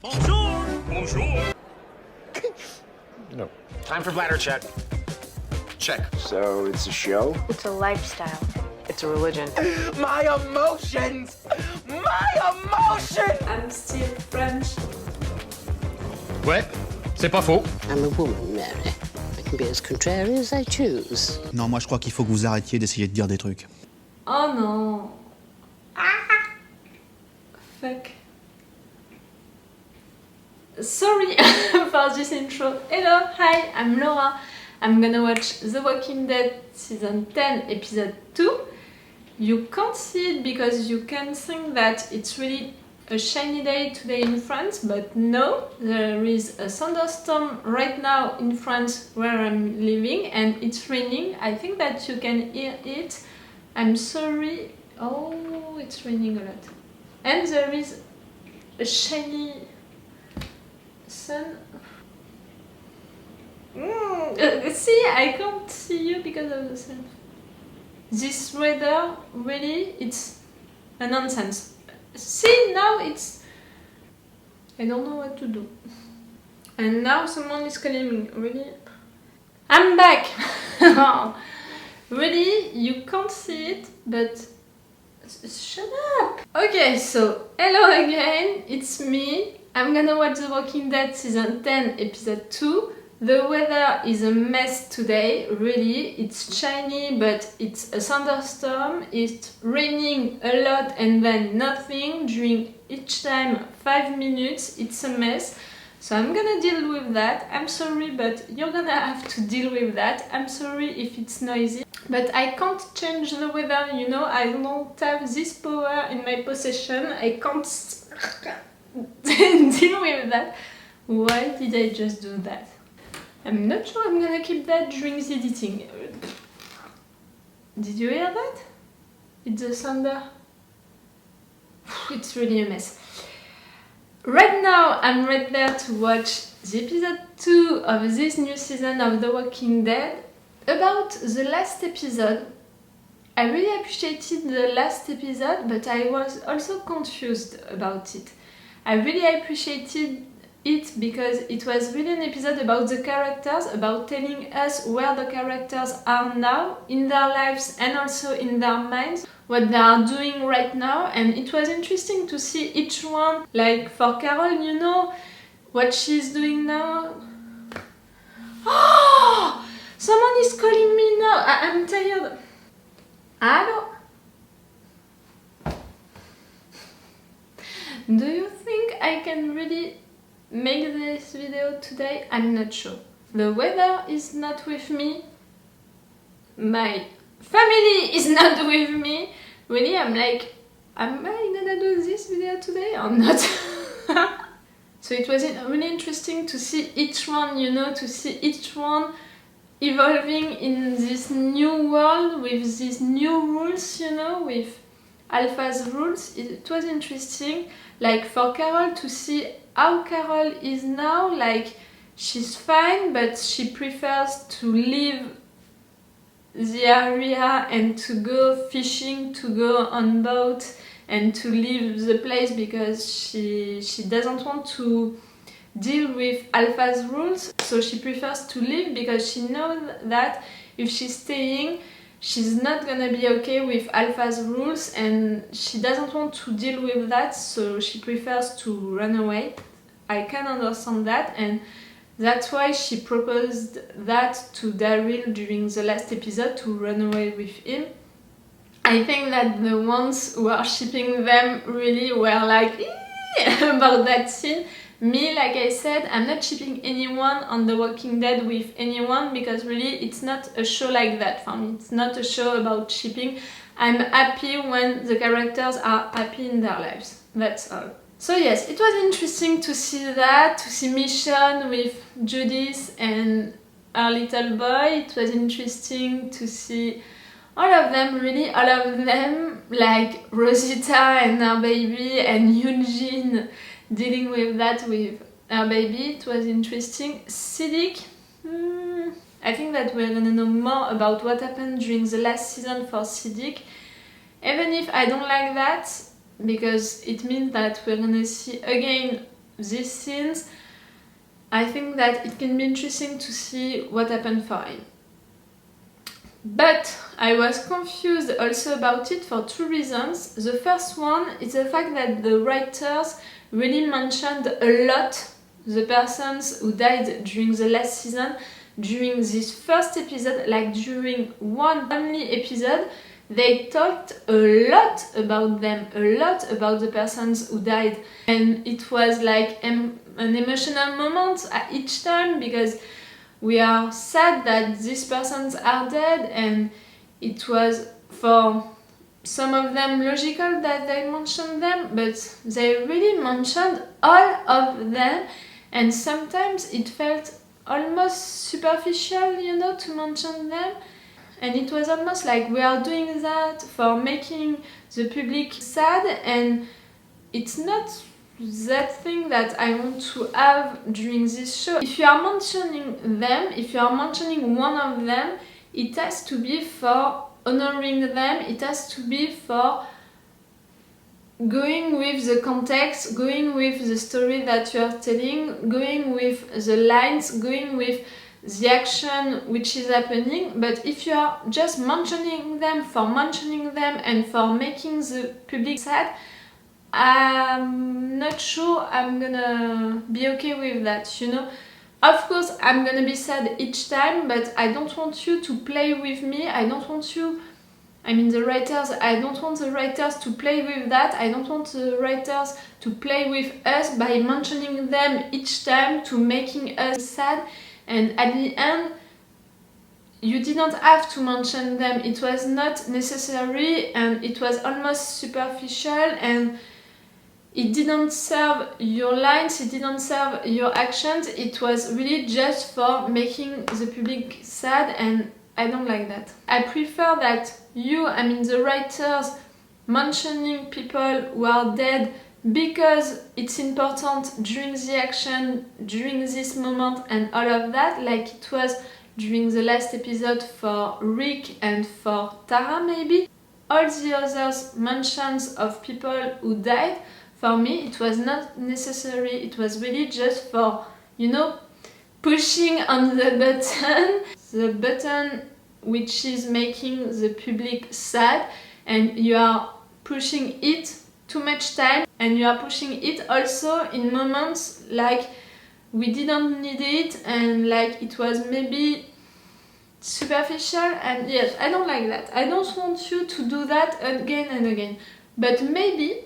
Bonjour! Bonjour! No. Time for bladder check. Check. So it's a show? It's a lifestyle. It's a religion. My emotions! My emotions! I'm still French. Ouais, c'est pas faux. I'm a woman, Mary. I can be as contrary as I choose. Non, moi je crois qu'il faut que vous arrêtiez d'essayer de dire des trucs. Oh non. Ah. Fuck. Sorry for this intro. Hello, hi, I'm Laura. I'm gonna watch The Walking Dead season 10 episode 2. You can't see it because you can think that it's really a shiny day today in France, but no, there is a thunderstorm right now in France where I'm living and it's raining. I think that you can hear it. I'm sorry. Oh, it's raining a lot. And there is a shiny sun. See, I can't see you because of the sun. This weather, really, it's a nonsense. See, now it's... I don't know what to do. And now someone is calling me, really? I'm back! Really, you can't see it, but... Shut up! Okay, so, hello again, it's me. I'm gonna watch The Walking Dead season 10 episode 2. The weather is a mess today, really. It's shiny, but it's a thunderstorm. It's raining a lot and then nothing during each time 5 minutes. It's a mess. So I'm gonna deal with that. I'm sorry, but you're gonna have to deal with that. I'm sorry if it's noisy, but I can't change the weather, you know. I don't have this power in my possession. I can't deal with that. Why did I just do that? I'm not sure I'm gonna keep that during the editing. Did you hear that? It's the thunder. It's really a mess. Right now I'm right there to watch the episode 2 of this new season of The Walking Dead. About the last episode, I really appreciated the last episode, but I was also confused about it. I really appreciated it because it was really an episode about the characters, about telling us where the characters are now in their lives and also in their minds, what they are doing right now, and it was interesting to see each one. Like for Carol, you know what she's doing now. Oh, someone is calling me now. I'm tired. Hello? Do you think I can really make this video today? I'm not sure. The weather is not with me. My family is not with me. Really, I'm like, am I gonna do this video today or not? So it was really interesting to see each one, you know, to see each one evolving in this new world with these new rules, you know, with Alpha's rules. It was interesting, like for Carol, to see how Carol is now. Like, she's fine, but she prefers to leave the area and to go fishing, to go on boat and to leave the place because she doesn't want to deal with Alpha's rules. So she prefers to leave because she knows that if she's staying, she's not gonna be okay with Alpha's rules and she doesn't want to deal with that, so she prefers to run away. I can understand that, and that's why she proposed that to Daryl during the last episode, to run away with him. I think that the ones who are shipping them really were like about that scene. Me, like I said, I'm not shipping anyone on The Walking Dead with anyone because really it's not a show like that for me. It's not a show about shipping. I'm happy when the characters are happy in their lives. That's all. So yes, it was interesting to see that, to see Mission with Judith and her little boy. It was interesting to see all of them, really, all of them, like Rosita and her baby and Eugene dealing with that with her baby. It was interesting. Siddiq, I think that we're gonna know more about what happened during the last season for Siddiq, even if I don't like that, because it means that we're gonna see again these scenes, I think that it can be interesting to see what happened for him. But I was confused also about it for two reasons. The first one is the fact that the writers really mentioned a lot the persons who died during the last season, during this first episode, like during one only episode. They talked a lot about them, a lot about the persons who died, and it was like an emotional moment at each time, because we are sad that these persons are dead, and it was for some of them logical that they mentioned them, but they really mentioned all of them, and sometimes it felt almost superficial, you know, to mention them. And it was almost like we are doing that for making the public sad, and it's not that thing that I want to have during this show. If you are mentioning them, if you are mentioning one of them, it has to be for honoring them, it has to be for going with the context, going with the story that you are telling, going with the lines, going with the action which is happening. But if you are just mentioning them for mentioning them and for making the public sad, I'm not sure I'm gonna be okay with that, you know. Of course I'm gonna be sad each time, but I don't want you to play with me. I don't want you, I mean the writers, I don't want the writers to play with that. I don't want the writers to play with us by mentioning them each time to making us sad. And at the end, you didn't have to mention them. It was not necessary, and it was almost superficial, and it didn't serve your lines, it didn't serve your actions. It was really just for making the public sad, and I don't like that. I prefer that you, I mean the writers, mentioning people who are dead because it's important during the action, during this moment and all of that, like it was during the last episode for Rick and for Tara maybe. All the others mentions of people who died, for me it was not necessary. It was really just for, you know, pushing on the button which is making the public sad, and you are pushing it too much time, and you are pushing it also in moments like we didn't need it, and like it was maybe superficial. And yes, I don't like that. I don't want you to do that again and again. But maybe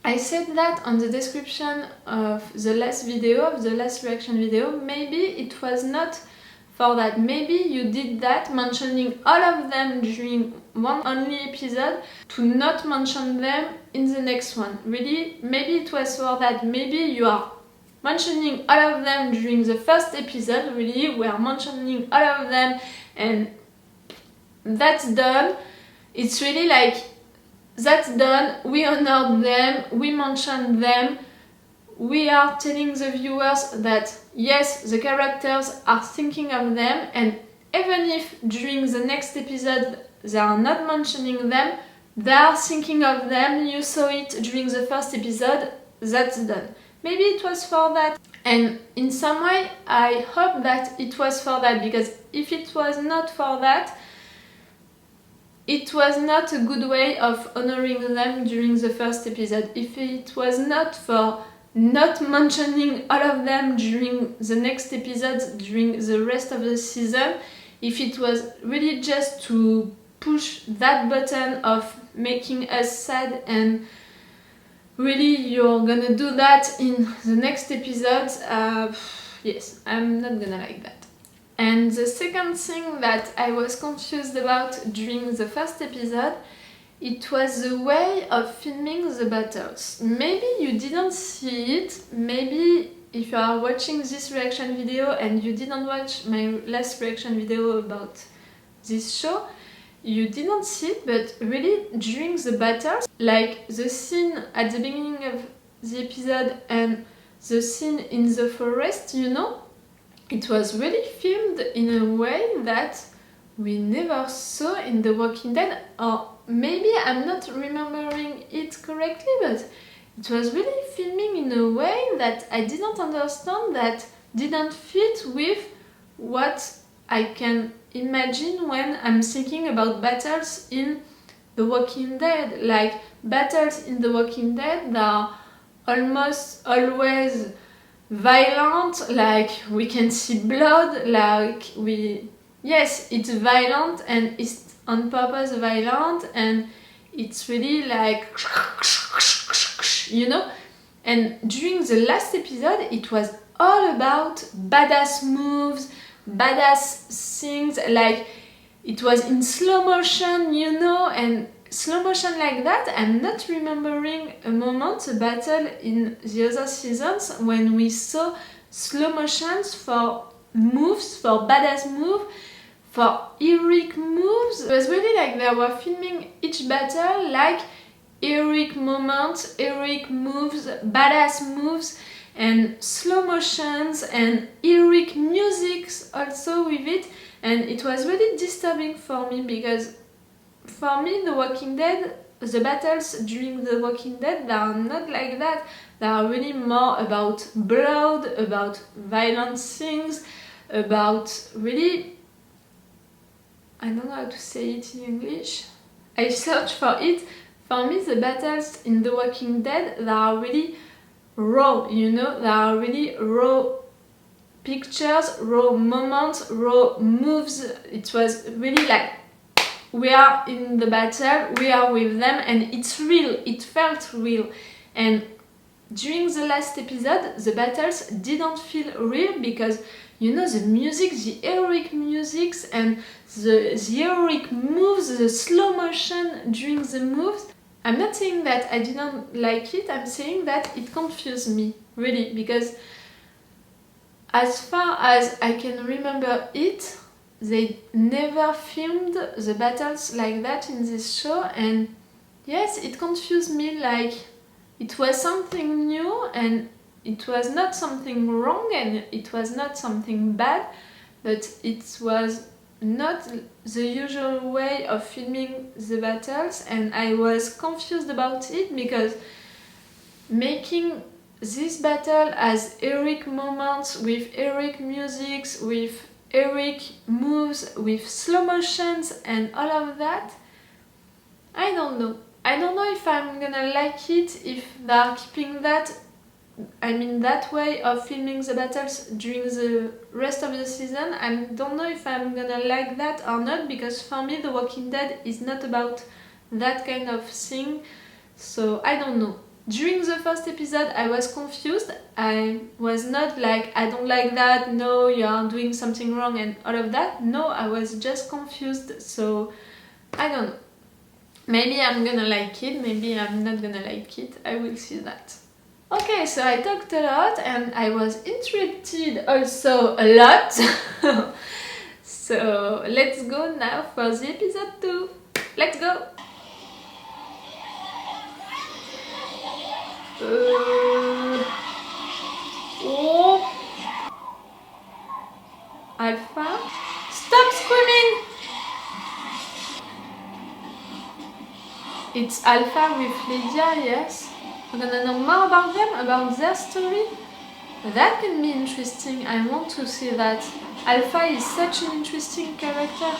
I said that on the description of the last video, of the last reaction video, maybe it was not for that. Maybe you did that, mentioning all of them during one only episode, to not mention them in the next one. Really, maybe it was for that. Maybe you are mentioning all of them during the first episode, really, we are mentioning all of them, and that's done. It's really like, that's done, we honored them, we mentioned them, we are telling the viewers that yes, the characters are thinking of them, and even if during the next episode they are not mentioning them, they are thinking of them. You saw it during the first episode, that's done. Maybe it was for that, and in some way I hope that it was for that, because if it was not for that, it was not a good way of honoring them during the first episode. If it was not for not mentioning all of them during the next episodes, during the rest of the season, if it was really just to push that button of making us sad, and really you're gonna do that in the next episodes, yes, I'm not gonna like that. And the second thing that I was confused about during the first episode, it was the way of filming the battles. Maybe you didn't see it, maybe if you are watching this reaction video and you didn't watch my last reaction video about this show, you didn't see it, but really during the battles, like the scene at the beginning of the episode and the scene in the forest, you know, it was really filmed in a way that we never saw in The Walking Dead, or maybe I'm not remembering it correctly, but it was really filming in a way that I didn't understand, that didn't fit with what I can imagine when I'm thinking about battles in The Walking Dead. Like, battles in The Walking Dead, they are almost always violent, like we can see blood, like yes, it's violent and it's on purpose violent, and it's really like, you know. And during the last episode it was all about badass moves, badass things, like it was in slow motion, you know, and slow motion like that. I'm not remembering a moment, a battle in the other seasons when we saw slow motions for moves, for badass move, for heroic moves. It was really like they were filming each battle like heroic moments, heroic moves, badass moves, and slow motions and heroic musics also with it. And it was really disturbing for me, because for me, The Walking Dead, the battles during The Walking Dead, they are not like that. They are really more about blood, about violent things, about really... I don't know how to say it in English. I searched for it. For me, the battles in The Walking Dead, they are really raw, you know? They are really raw pictures, raw moments, raw moves. It was really like, we are in the battle, we are with them, and it's real, it felt real. And during the last episode, the battles didn't feel real, because, you know, the music, the heroic musics and the heroic moves, the slow motion during the moves. I'm not saying that I didn't like it, I'm saying that it confused me, really, because as far as I can remember it, they never filmed the battles like that in this show, and yes, it confused me, like it was something new, and it was not something wrong, and it was not something bad, but it was not the usual way of filming the battles, and I was confused about it, because making this battle as heroic moments with heroic musics, with heroic moves, with slow motions and all of that, I don't know. I don't know if I'm gonna like it, if they are keeping that, I mean that way of filming the battles during the rest of the season. I don't know if I'm gonna like that or not, because for me The Walking Dead is not about that kind of thing, so I don't know. During the first episode I was confused. I was not like, I don't like that, no, you are doing something wrong and all of that. No, I was just confused, so I don't know. Maybe I'm gonna like it, maybe I'm not gonna like it, I will see that. Okay, so I talked a lot and I was interrupted also a lot. So let's go now for the episode 2. Let's go! Oh. Alpha, stop screaming! It's Alpha with Lydia, yes. We're gonna know more about them, about their story. That can be interesting, I want to see that. Alpha is such an interesting character.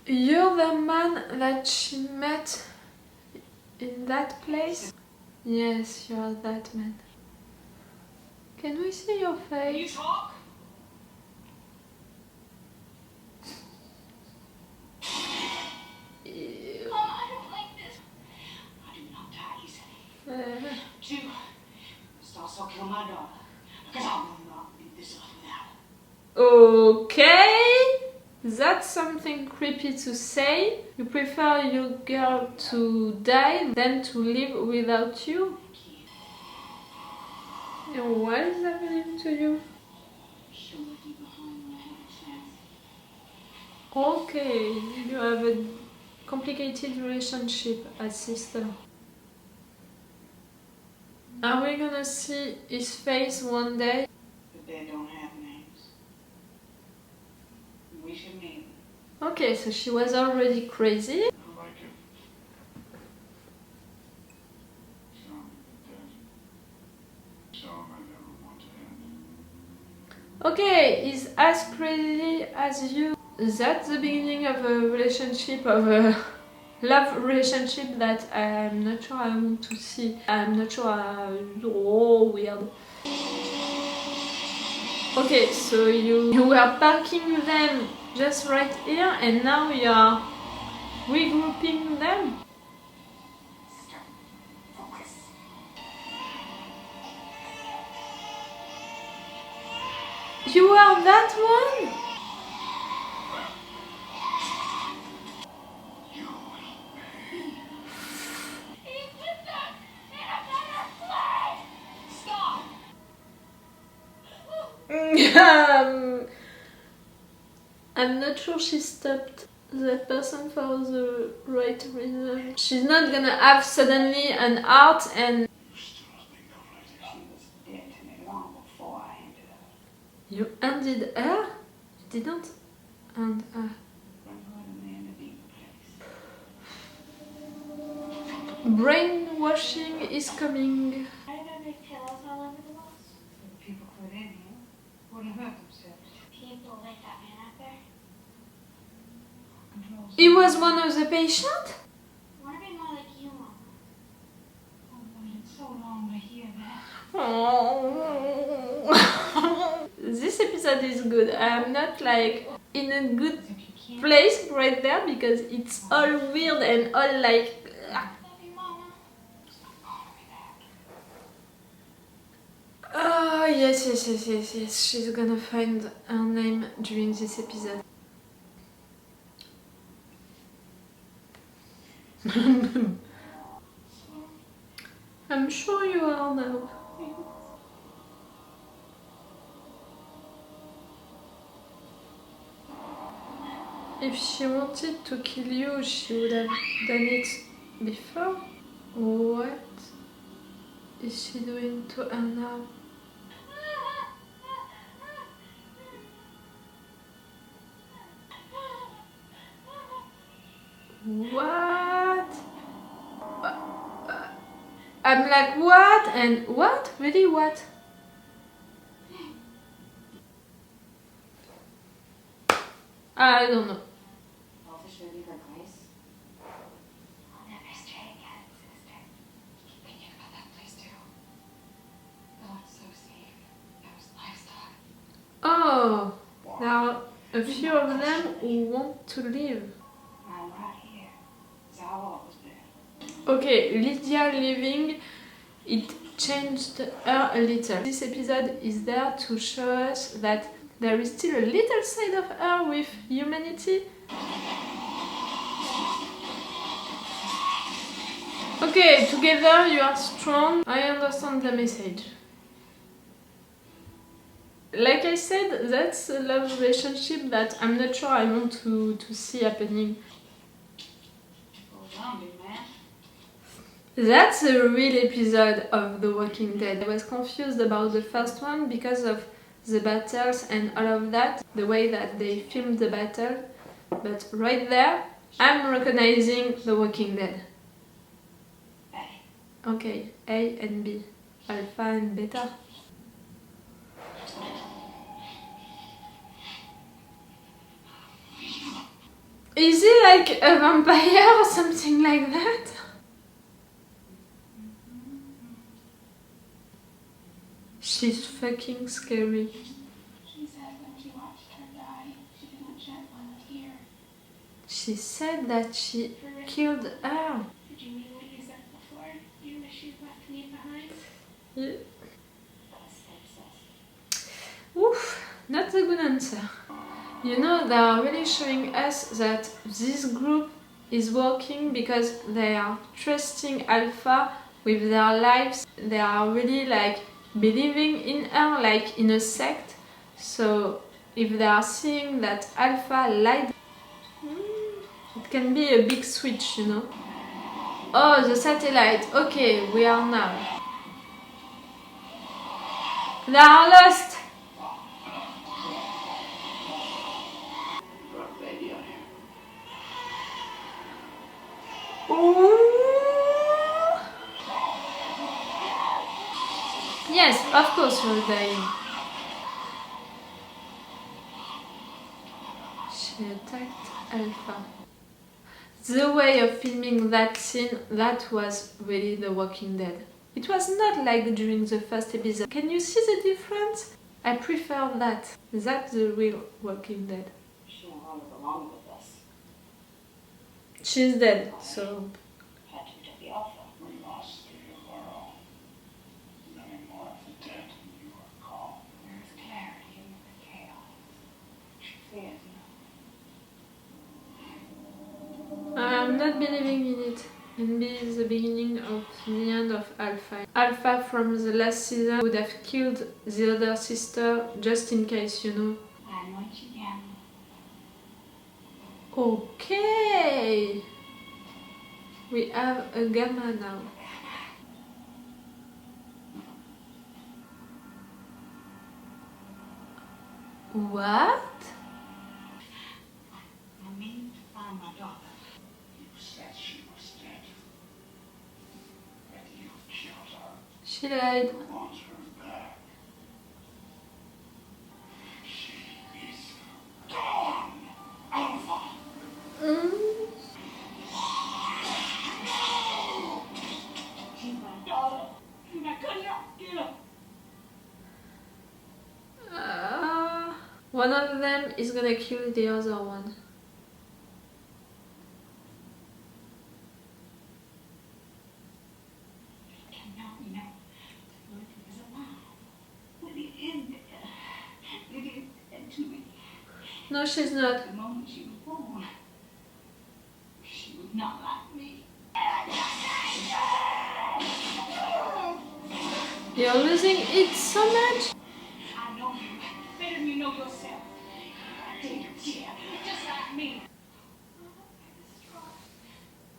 You're the man that she met in that place? Yes, you're that man. Can we see your face? You talk? Ew. Oh, I don't like this. I do not die easily. You must also kill my daughter, because I will not leave this life without. Okay, that's something creepy to say. You prefer your girl to die than to live without you? And what is happening to you? She'll leave you behind when I have a chance. Okay, you have a complicated relationship as sister. Are we gonna see his face one day? The dead don't have names. We should name them. Okay, so she was already crazy. I like it. Some dead. Some I never want to end. Okay, he's as crazy as you. That's the beginning of a relationship, of a love relationship that I'm not sure I want to see. I'm not sure, oh, weird. Okay, so you were parking them just right here and now you are regrouping them? Focus. You are that one? I'm not sure she stopped that person for the right reason. She's not gonna have suddenly an heart and... She was dead to me long before I ended up. You ended her? You didn't end her. I'm putting me in a deeper place. Brainwashing is coming. Why are there big pillows all over the walls? The people put in here wouldn't hurt themselves. People like that man out there? Controls. He was one of the patients? I want to be more like you, Mama. Oh, waited so long to hear that. Oh. This episode is good. I'm not like in a good If you can't. place right there because it's all weird and all like... Love you, Mama. Oh, yes. She's gonna find her name during this episode. I'm sure you are now. If she wanted to kill you, she would have done it before. What is she doing to her now? What? I'm like, what? And what? Really, what? I don't know. Officer, leave her place. I'll never stray again, sister. Keep thinking about that place too. Oh, it's so safe. There's livestock. Oh, there are a few of them who want to leave. I'm right here. It's how I was there. Okay, Lydia leaving, it changed her a little. This episode is there to show us that there is still a little side of her with humanity. Okay, together you are strong. I understand the message. Like I said, that's a love relationship that I'm not sure I want to see happening. Oh, zombie, man. That's a real episode of The Walking Dead. I was confused about the first one because of the battles and all of that, the way that they filmed the battle, but right there, I'm recognizing The Walking Dead. Hey. Okay, A and B, alpha and beta. Is he like a vampire or something like that? She's fucking scary. She said when she watched her die, she didn't shed one tear. She said that she killed her. Did you mean what you said before? You wish you'd left me behind? Yeah. Oof, not a good answer. You know, they are really showing us that this group is working because they are trusting Alpha with their lives. They are really like believing in her, like in a sect. So if they are seeing that Alpha lied, it can be a big switch, you know. Oh, the satellite. Okay, we are now. They are lost! Got a baby on here. Ooh. Yes, of course you're dying. She attacked Alpha. The way of filming that scene, that was really The Walking Dead. It was not like during the first episode. Can you see the difference? I prefer that. That's the real Walking Dead. She no longer belonged with us. She's dead, so... Had to take the Alpha. We lost 3 of our own. Many more of the dead than you recall. There's clarity in the chaos. She fears now. I'm not believing in it. And this is the beginning of the end of Alpha. Alpha from the last season would have killed the other sister just in case, you know. I anoint you again. Okay! We have a Gamma now. What? I mean to find my daughter. You said she was dead. But you killed her. She died. You want her back. She is gone. Alpha. She's my daughter. And I could not kill her. One of them is gonna kill the other one. And now we know that Lily is alive. Lily is dead. Lily is dead to me. No, she's not. The moment she was born, she was not like me. You're losing it so much. I know you better than you know yourself. Dangerous, yeah, just like me.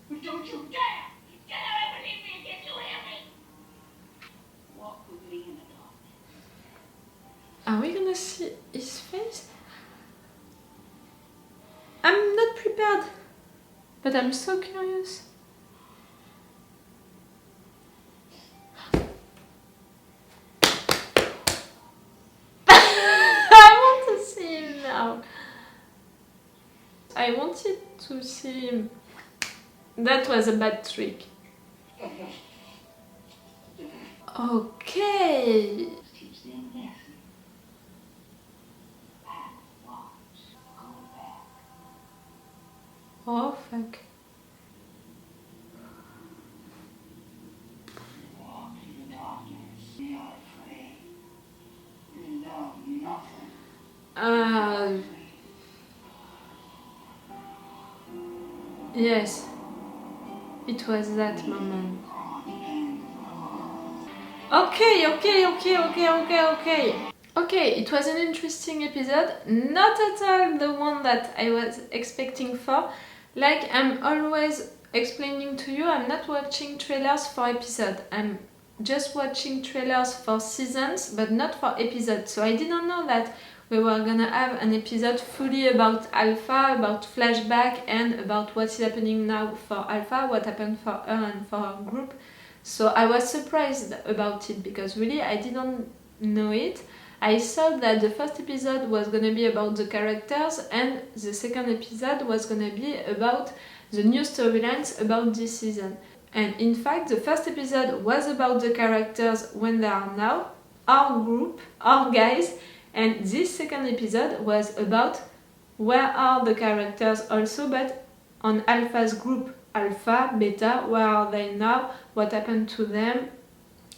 But don't you dare! Get away from me and get you hear me! Walk with me in the dark. Are we gonna see his face? I'm not prepared, but I'm so curious. I want to see him now. I wanted to see him. That was a bad trick. Okay. Teach them a lesson. Back, watch, go back. Oh fuck. You walk in the darkness. We are free. We know nothing. Yes. It was that moment. Okay. Okay, it was an interesting episode. Not at all the one that I was expecting for. Like I'm always explaining to you, I'm not watching trailers for episodes. I'm just watching trailers for seasons, but not for episodes. So I didn't know that we were gonna have an episode fully about Alpha, about flashback, and about what is happening now for Alpha, what happened for her and for her group. So I was surprised about it because really I didn't know it. I thought that the first episode was gonna be about the characters and the second episode was gonna be about the new storylines about this season. And in fact, the first episode was about the characters when they are now, our group, our guys, and this second episode was about where are the characters also, but on Alpha's group. Alpha, Beta, where are they now, what happened to them,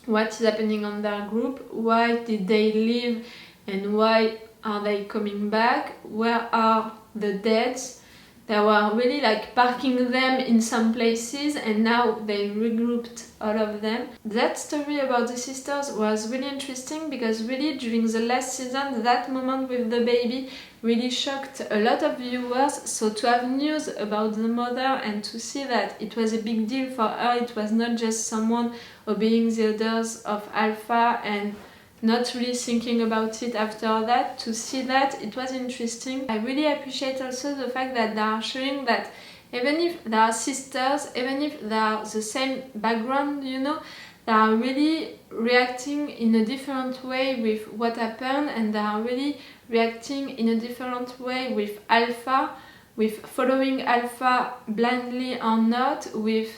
what is happening on their group, why did they leave and why are they coming back, where are the deads. They were really like parking them in some places and now they regrouped all of them. That story about the sisters was really interesting because really during the last season that moment with the baby really shocked a lot of viewers. So to have news about the mother and to see that it was a big deal for her, it was not just someone obeying the orders of Alpha and not really thinking about it after that. To see that, it was interesting. I really appreciate also the fact that they are showing that even if they are sisters, even if they are the same background, you know, they are really reacting in a different way with what happened, and they are really reacting in a different way with Alpha, with following Alpha blindly or not, with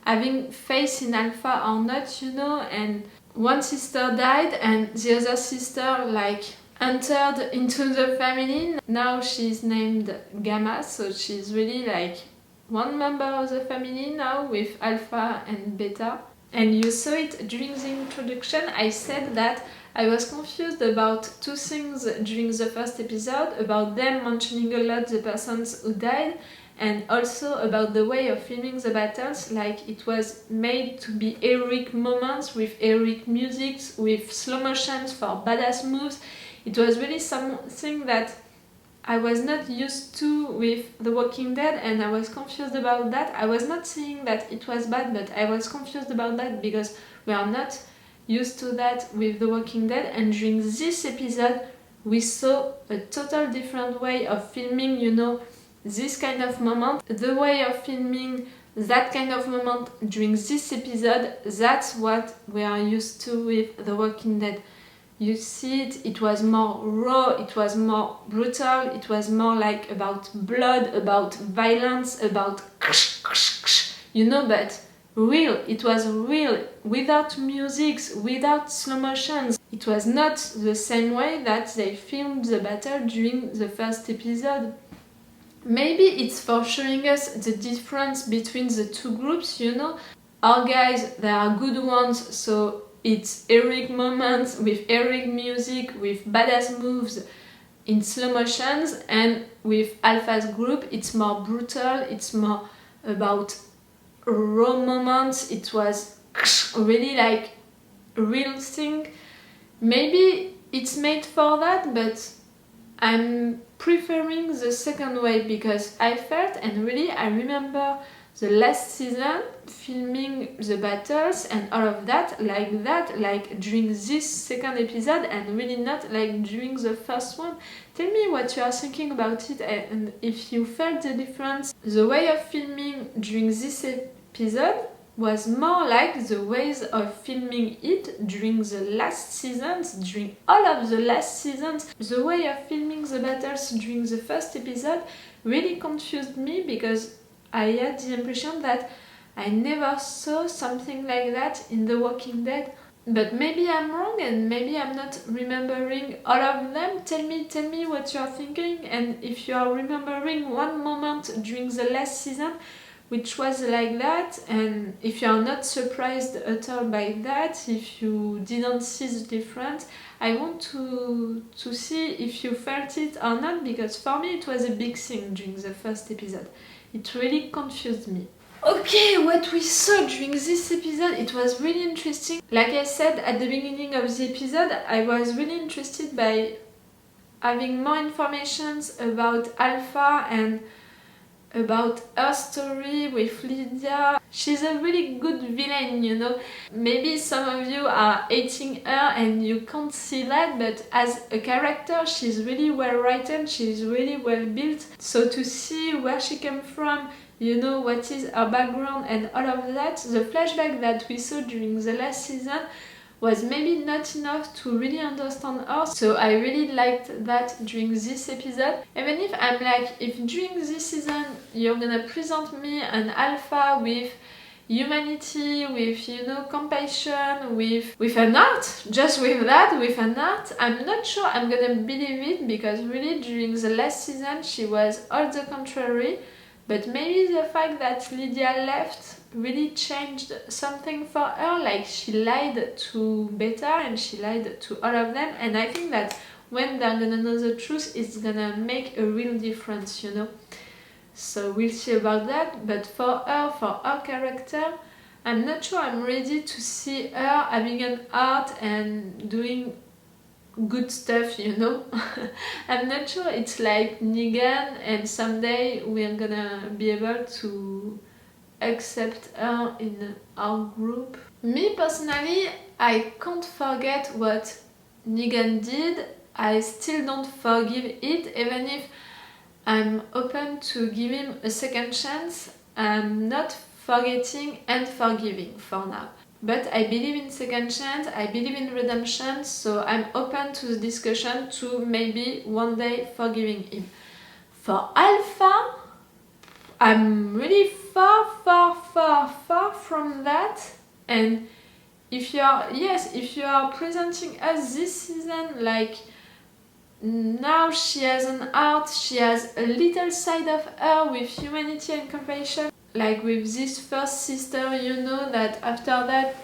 having faith in Alpha or not, you know. And one sister died and the other sister like entered into the family. Now she's named Gamma, so she's really like one member of the family now with Alpha and Beta. And you saw it during the introduction. I said that I was confused about two things during the first episode, about them mentioning a lot the persons who died, and also about the way of filming the battles, like it was made to be heroic moments with heroic music, with slow motions for badass moves. It was really something that I was not used to with The Walking Dead, and I was confused about that. I was not saying that it was bad, but I was confused about that because we are not used to that with The Walking Dead, and during this episode we saw a total different way of filming, you know, this kind of moment. The way of filming that kind of moment during this episode, that's what we are used to with The Walking Dead. You see it, it was more raw, it was more brutal, it was more like about blood, about violence, about you know, but real. It was real, without music, without slow motions. It was not the same way that they filmed the battle during the first episode. Maybe it's for showing us the difference between the two groups, you know. Our guys, they are good ones, so it's heroic moments with heroic music, with badass moves in slow motions, and with Alpha's group it's more brutal, it's more about raw moments. It was really like a real thing. Maybe it's made for that, but I'm preferring the second way because I felt, and really I remember the last season filming the battles and all of that, like during this second episode, and really not like during the first one. Tell me what you are thinking about it, and if you felt the difference. The way of filming during this episode was more like the ways of filming it during the last seasons, during all of the last seasons. The way of filming the battles during the first episode really confused me because I had the impression that I never saw something like that in The Walking Dead. But maybe I'm wrong, and maybe I'm not remembering all of them. Tell me what you are thinking, and if you are remembering one moment during the last season which was like that, and if you are not surprised at all by that, if you didn't see the difference. I want to see if you felt it or not, because for me it was a big thing during the first episode. It really confused me. Okay, what we saw during this episode, it was really interesting. Like I said at the beginning of the episode, I was really interested by having more information about Alpha and about her story with Lydia. She's a really good villain, you know. Maybe some of you are hating her and you can't see that, but as a character she's really well written, she's really well built. So to see where she came from, you know, what is her background and all of that, the flashback that we saw during the last season was maybe not enough to really understand her, so I really liked that during this episode. Even if I'm like, if during this season you're gonna present me an Alpha with humanity, with, you know, compassion, with an art, just with that, with an art, I'm not sure I'm gonna believe it, because really during the last season she was all the contrary. But maybe the fact that Lydia left really changed something for her, like she lied to Beta and she lied to all of them, and I think that when they're gonna know the truth, it's gonna make a real difference, you know. So we'll see about that, but for her character, I'm not sure I'm ready to see her having an art and doing good stuff, you know. I'm not sure it's like Negan and someday we're gonna be able to accept her in our group. Me personally, I can't forget what Negan did, I still don't forgive it, even if I'm open to give him a second chance. I'm not forgetting and forgiving for now. But I believe in second chance, I believe in redemption, so I'm open to the discussion to maybe one day forgiving him. For Alpha, I'm really far from that. And if you are presenting us this season like now she has an art, she has a little side of her with humanity and compassion, like with this first sister, you know, that after that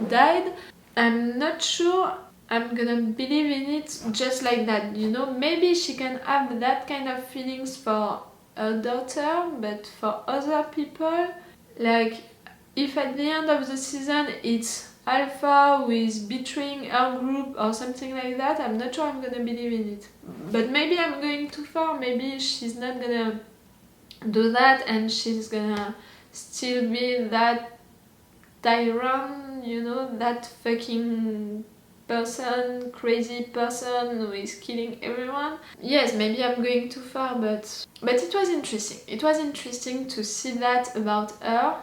died. I'm not sure I'm gonna believe in it just like that, you know. Maybe she can have that kind of feelings for her daughter, but for other people, like if at the end of the season it's Alpha who is betraying her group or something like that, I'm not sure I'm gonna believe in it. But maybe I'm going too far, maybe she's not gonna do that and she's gonna still be that tyrant, you know, that fucking person, crazy person who is killing everyone. Yes, maybe I'm going too far, but it was interesting. It was interesting to see that about her,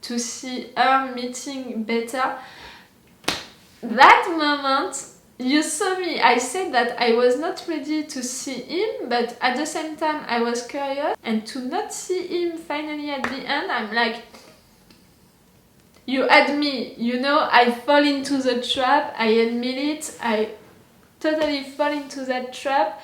to see her meeting Beta. That moment, you saw me, I said that I was not ready to see him, but at the same time I was curious, and to not see him finally at the end, I'm like, you had me, you know, I fall into the trap, I admit it, I totally fall into that trap,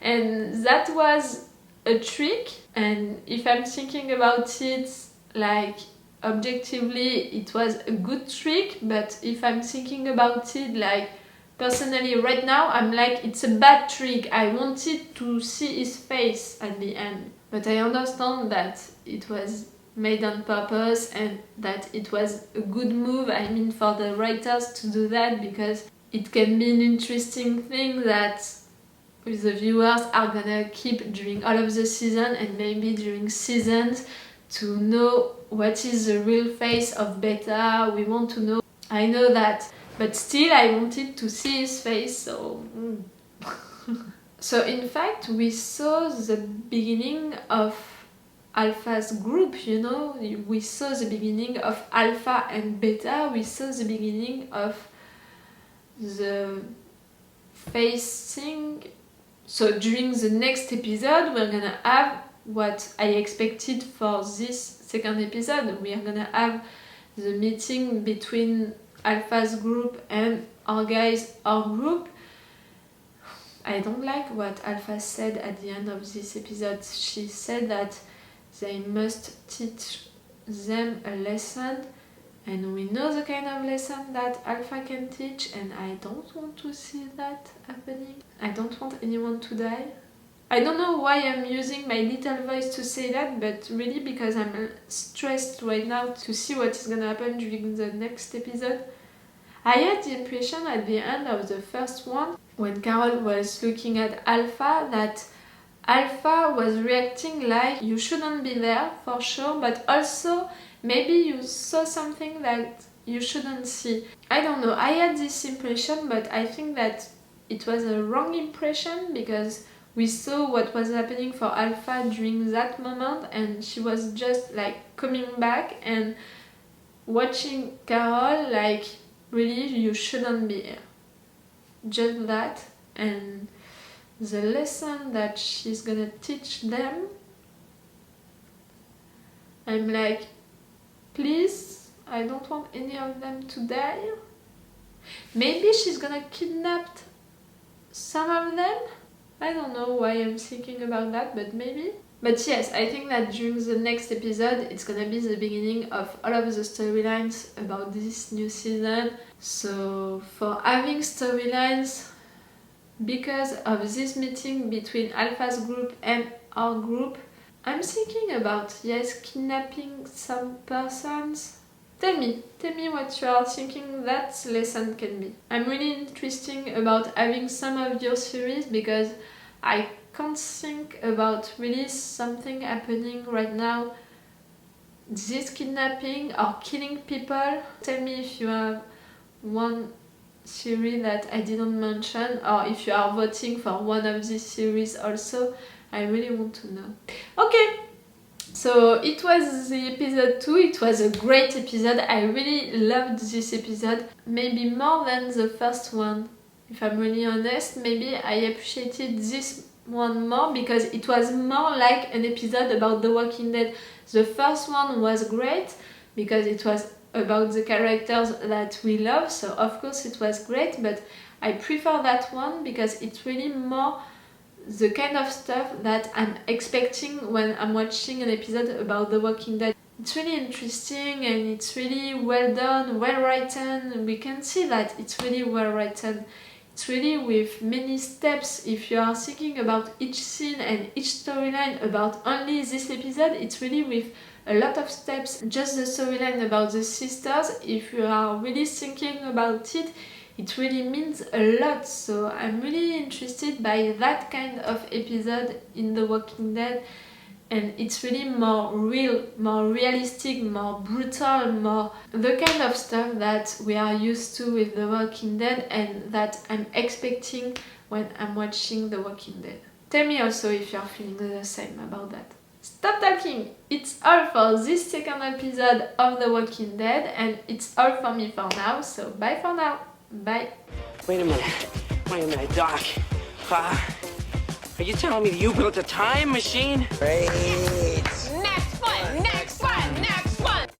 and that was a trick. And if I'm thinking about it, like, objectively, it was a good trick, but if I'm thinking about it, like, personally right now, I'm like, it's a bad trick. I wanted to see his face at the end, but I understand that it was made on purpose and that it was a good move, I mean, for the writers to do that, because it can be an interesting thing that the viewers are gonna keep during all of the season and maybe during seasons, to know what is the real face of Beta. We want to know. I know that, but still I wanted to see his face, so so in fact we saw the beginning of Alpha's group, you know. We saw the beginning of Alpha and Beta, we saw the beginning of the facing. So during the next episode we're gonna have what I expected for this second episode. We are gonna have the meeting between Alpha's group and our group. I don't like what Alpha said at the end of this episode. She said that they must teach them a lesson, and we know the kind of lesson that Alpha can teach, and I don't want to see that happening. I don't want anyone to die. I don't know why I'm using my little voice to say that, but really because I'm stressed right now to see what is gonna happen during the next episode. I had the impression at the end of the first one, when Carol was looking at Alpha, that Alpha was reacting like you shouldn't be there for sure, but also maybe you saw something that you shouldn't see. I don't know, I had this impression, but I think that it was a wrong impression, because we saw what was happening for Alpha during that moment, and she was just like coming back and watching Carol like, really, you shouldn't be here. Just that. And the lesson that she's gonna teach them, I'm like, please, I don't want any of them to die. Maybe she's gonna kidnap some of them. I don't know why I'm thinking about that, but maybe. But yes, I think that during the next episode it's gonna be the beginning of all of the storylines about this new season. So for having storylines because of this meeting between Alpha's group and our group, I'm thinking about, yes, kidnapping some persons. Tell me what you are thinking that lesson can be. I'm really interested about having some of your series, because I can't think about really something happening right now. This kidnapping or killing people. Tell me if you have one series that I didn't mention, or if you are voting for one of these series also, I really want to know. Okay, so it was the episode 2. It was a great episode. I really loved this episode, maybe more than the first one. If I'm really honest, maybe I appreciated this one more because it was more like an episode about The Walking Dead. The first one was great because it was about the characters that we love, so of course it was great, but I prefer that one because it's really more the kind of stuff that I'm expecting when I'm watching an episode about The Walking Dead. It's really interesting and it's really well done, well written. We can see that it's really well written. It's really with many steps. If you are thinking about each scene and each storyline about only this episode, it's really with a lot of steps. Just the storyline about the sisters, if you are really thinking about it, it really means a lot. So I'm really interested by that kind of episode in The Walking Dead, and it's really more real, more realistic, more brutal, more the kind of stuff that we are used to with The Walking Dead and that I'm expecting when I'm watching The Walking Dead. Tell me also if you're feeling the same about that. Stop talking! It's all for this second episode of The Walking Dead, and it's all for me for now, so bye for now. Bye. Wait a minute, Doc. Are you telling me you built a time machine? Hey.